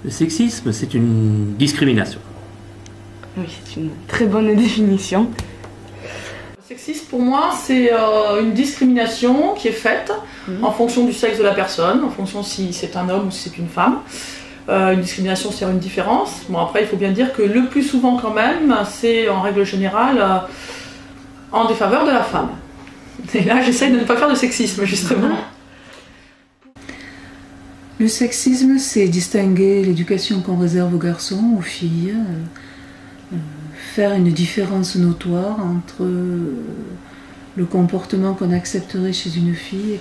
Le sexisme, c'est une discrimination. Oui, c'est une très bonne définition. Le sexisme, pour moi, c'est une discrimination qui est faite en fonction du sexe de la personne, en fonction si c'est un homme ou si c'est une femme. Une discrimination, c'est une différence. Bon, après, il faut bien dire que le plus souvent, quand même, c'est en règle générale en défaveur de la femme. Et là, j'essaye de ne pas faire de sexisme, justement. Le sexisme, c'est distinguer l'éducation qu'on réserve aux garçons, aux filles, faire une différence notoire entre le comportement qu'on accepterait chez une fille et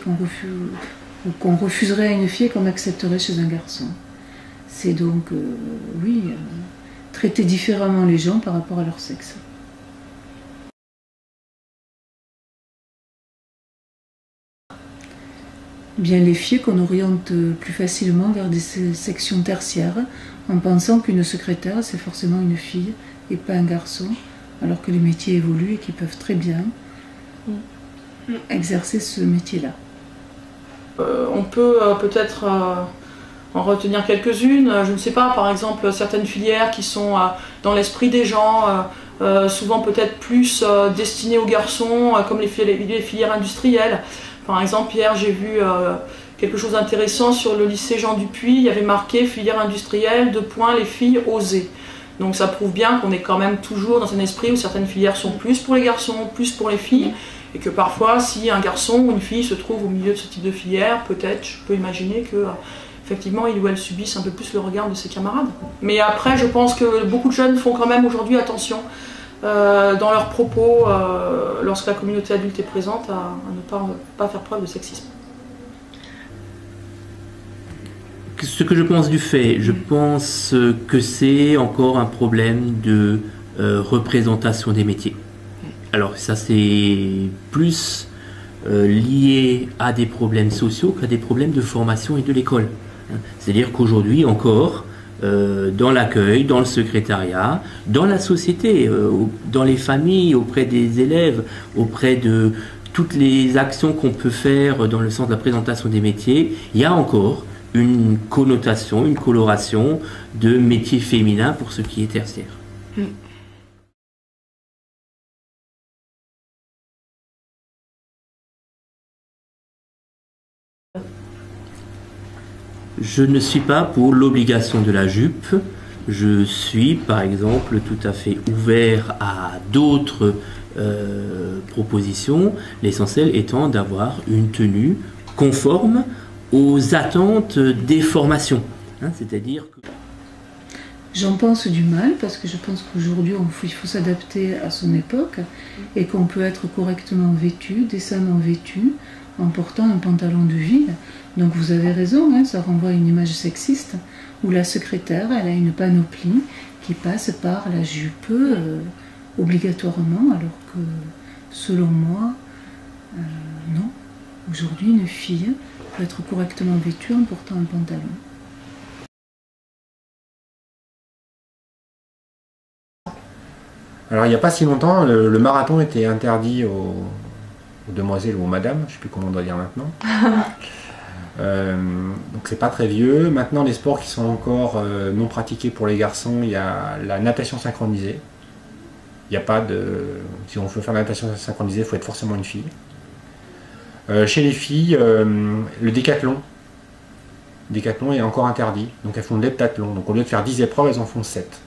qu'on refuserait à une fille et qu'on accepterait chez un garçon. C'est donc, oui, traiter différemment les gens par rapport à leur sexe. Bien les filles qu'on oriente plus facilement vers des sections tertiaires en pensant qu'une secrétaire c'est forcément une fille et pas un garçon, alors que les métiers évoluent et qu'ils peuvent très bien exercer ce métier-là. On peut peut-être en retenir quelques-unes. Je ne sais pas, par exemple, certaines filières qui sont dans l'esprit des gens, souvent peut-être plus destinées aux garçons, comme les filières industrielles. Par exemple, hier, j'ai vu quelque chose d'intéressant sur le lycée Jean Dupuis. Il y avait marqué « filière industrielle, les filles osées ». Donc ça prouve bien qu'on est quand même toujours dans un esprit où certaines filières sont plus pour les garçons, plus pour les filles. Et que parfois, si un garçon ou une fille se trouve au milieu de ce type de filière, peut-être, je peux imaginer que effectivement, il ou elle subissent un peu plus le regard de ses camarades. Mais après, je pense que beaucoup de jeunes font quand même aujourd'hui attention dans leurs propos, lorsque la communauté adulte est présente, à ne pas faire preuve de sexisme. Ce que je pense du fait, je pense que c'est encore un problème de représentation des métiers. Alors ça c'est plus lié à des problèmes sociaux qu'à des problèmes de formation et de l'école. C'est-à-dire qu'aujourd'hui encore, dans l'accueil, dans le secrétariat, dans la société, dans les familles, auprès des élèves, auprès de toutes les actions qu'on peut faire dans le sens de la présentation des métiers, il y a encore une connotation, une coloration de métiers féminins pour ce qui est tertiaire. Je ne suis pas pour l'obligation de la jupe. Je suis, par exemple, tout à fait ouvert à d'autres propositions, l'essentiel étant d'avoir une tenue conforme aux attentes des formations. C'est-à-dire que... J'en pense du mal, parce que je pense qu'aujourd'hui, il faut s'adapter à son époque, et qu'on peut être correctement vêtu, décemment vêtu, en portant un pantalon de ville. Donc vous avez raison, hein, ça renvoie à une image sexiste, où la secrétaire, elle a une panoplie qui passe par la jupe obligatoirement, alors que, selon moi, non. Aujourd'hui, une fille peut être correctement vêtue en portant un pantalon. Alors il n'y a pas si longtemps, le marathon était interdit aux demoiselles ou aux madames, je ne sais plus comment on doit dire maintenant. Donc c'est pas très vieux. Maintenant les sports qui sont encore non pratiqués pour les garçons, il y a la natation synchronisée. Il n'y a pas de... Si on veut faire la natation synchronisée, il faut être forcément une fille. Chez les filles, le décathlon. Le décathlon est encore interdit, donc elles font de l'heptathlon. Donc au lieu de faire 10 épreuves, elles en font 7.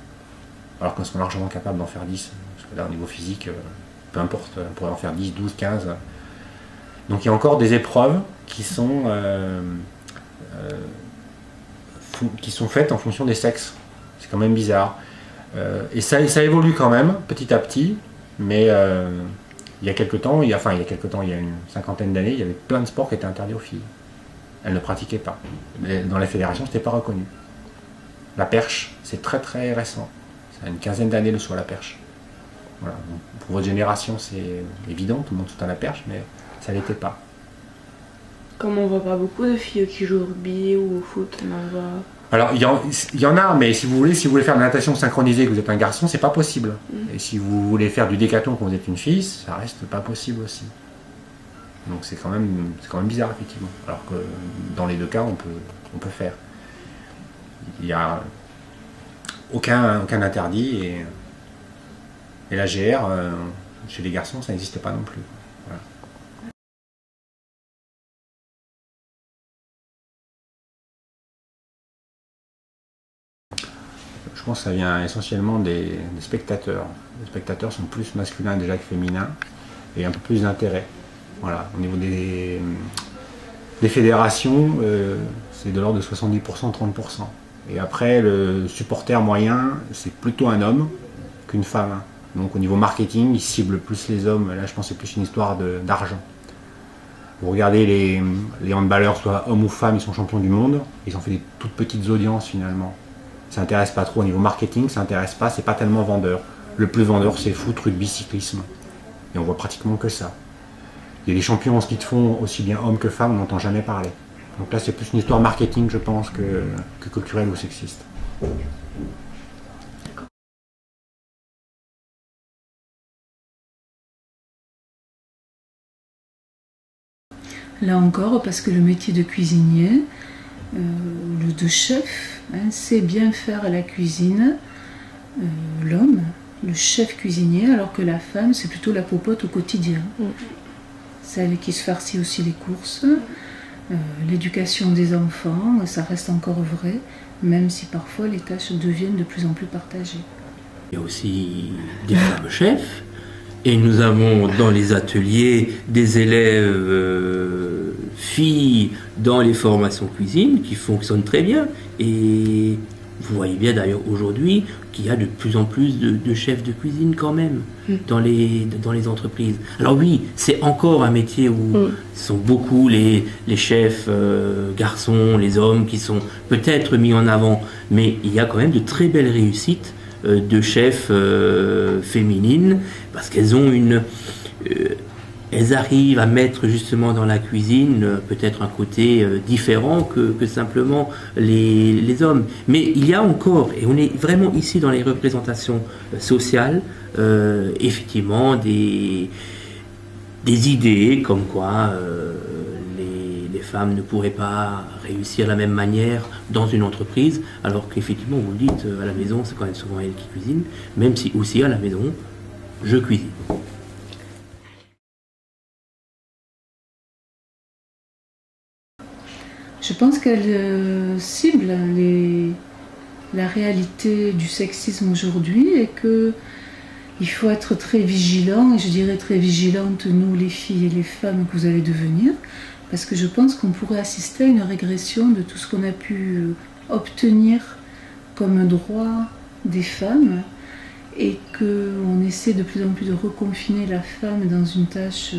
Alors qu'elles sont largement capables d'en faire 10. Parce que là, au niveau physique, peu importe, on pourrait en faire 10, 12, 15. Donc il y a encore des épreuves qui sont faites en fonction des sexes. C'est quand même bizarre. Et ça évolue quand même, petit à petit. Mais il y a quelques temps, il y a une cinquantaine d'années, il y avait plein de sports qui étaient interdits aux filles. Elles ne pratiquaient pas. Mais dans la fédération, ce n'était pas reconnu. La perche, c'est très très récent. Ça a une quinzaine d'années le saut à la perche. Voilà. Pour votre génération, c'est évident, tout le monde saute à la perche, mais ça ne l'était pas. Comme on voit pas beaucoup de filles qui jouent au rugby ou au foot, on en voit... Alors, il y en a, mais si vous voulez faire de la natation synchronisée et que vous êtes un garçon, c'est pas possible. Et si vous voulez faire du décathlon quand vous êtes une fille, ça reste pas possible aussi. Donc c'est quand même bizarre, effectivement. Alors que dans les deux cas, on peut faire. Il n'y a aucun interdit et la GR, chez les garçons, ça n'existe pas non plus. Voilà. Je pense que ça vient essentiellement des spectateurs. Les spectateurs sont plus masculins déjà que féminins et un peu plus d'intérêt. Voilà. Au niveau des fédérations, c'est de l'ordre de 70%, 30%. Et après, le supporter moyen, c'est plutôt un homme qu'une femme. Donc au niveau marketing, ils ciblent plus les hommes. Là, je pense que c'est plus une histoire d'argent. Vous regardez les handballeurs, soit hommes ou femmes, ils sont champions du monde. Ils ont fait des toutes petites audiences finalement. Ça n'intéresse pas trop au niveau marketing, ça n'intéresse pas, c'est pas tellement vendeur. Le plus vendeur, c'est foot, rugby, cyclisme. Et on voit pratiquement que ça. Il y a des champions en ski de fond, aussi bien hommes que femmes, on n'entend jamais parler. Donc là, c'est plus une histoire marketing, je pense, que culturelle ou sexiste. Là encore, parce que le métier de cuisinier, de chef, sait bien faire la cuisine, l'homme, le chef cuisinier, alors que la femme, c'est plutôt la popote au quotidien. Celle qui se farcit aussi les courses, l'éducation des enfants, ça reste encore vrai, même si parfois les tâches deviennent de plus en plus partagées. Il y a aussi des femmes chefs, et nous avons dans les ateliers des élèves filles dans les formations cuisine qui fonctionnent très bien. Et vous voyez bien d'ailleurs aujourd'hui qu'il y a de plus en plus de chefs de cuisine quand même dans les entreprises. Alors oui, c'est encore un métier où ce sont beaucoup les chefs garçons, les hommes qui sont peut-être mis en avant, mais il y a quand même de très belles réussites de chefs féminines, parce qu'elles ont elles arrivent à mettre justement dans la cuisine peut-être un côté différent que simplement les hommes. Mais il y a encore, et on est vraiment ici dans les représentations sociales, effectivement des idées comme quoi les femmes ne pourraient pas réussir de la même manière dans une entreprise, alors qu'effectivement, vous le dites, à la maison, c'est quand même souvent elle qui cuisine, même si aussi à la maison, je cuisine. Je pense qu'elle cible la réalité du sexisme aujourd'hui et qu'il faut être très vigilant, et je dirais très vigilante, nous les filles et les femmes que vous allez devenir, parce que je pense qu'on pourrait assister à une régression de tout ce qu'on a pu obtenir comme droit des femmes, et qu'on essaie de plus en plus de reconfiner la femme dans une tâche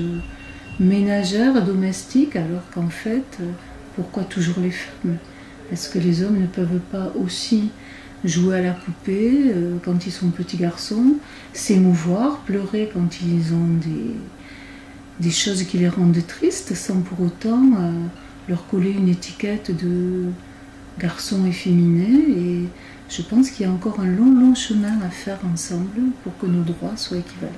ménagère, domestique, alors qu'en fait, pourquoi toujours les femmes? Est-ce que les hommes ne peuvent pas aussi jouer à la poupée quand ils sont petits garçons, s'émouvoir, pleurer quand ils ont des choses qui les rendent tristes, sans pour autant leur coller une étiquette de garçon efféminé? Et je pense qu'il y a encore un long chemin à faire ensemble pour que nos droits soient équivalents.